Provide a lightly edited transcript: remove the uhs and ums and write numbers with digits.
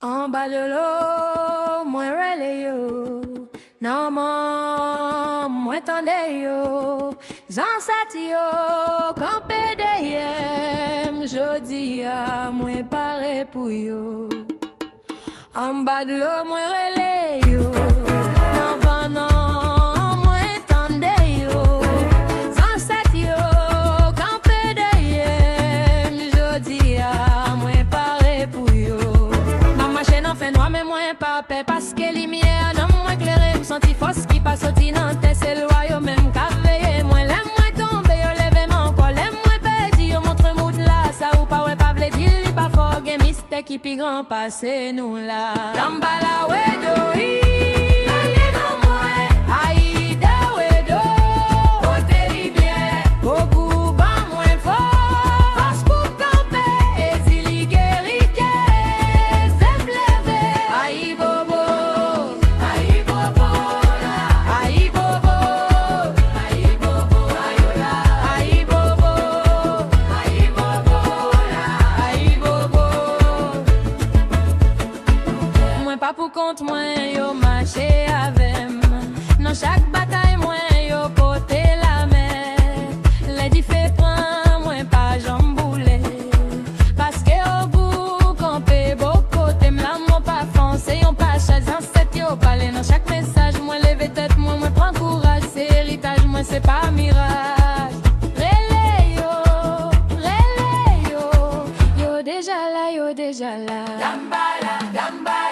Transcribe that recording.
En bas de l'eau, moi rele yo. Non, moi tende yo. Zanset yo, campé deyem. Jodi a, moi pare pou yo. En bas de l'eau, moi rele yo. Non, moi tende yo. Zanset yo, campé deyem. Jodi a, moi pare pou yo. Fait noir mais moins pas paix parce que lumière non moins éclairé me senti force qui passe au tinante c'est le royaume même qu'a veillé moi l'aime moins tomber yo lever mon corps l'aime moins perdu yo montre mood là ça ou pas ouais pas vle dire li pas fort game mystère qui pi grand passé nous là Dambala wedo pas pour compte moi yo marché avec dans chaque bataille moi yo porté la mer les diffé prend moi pas jamboulé parce que au bout campé beaucoup t'aime l'amour pas foncé on pas chasse en set yo parler dans chaque message moi lever tête moi prend courage c'est héritage moi c'est pas mirage relé yo yo déjà là Dambala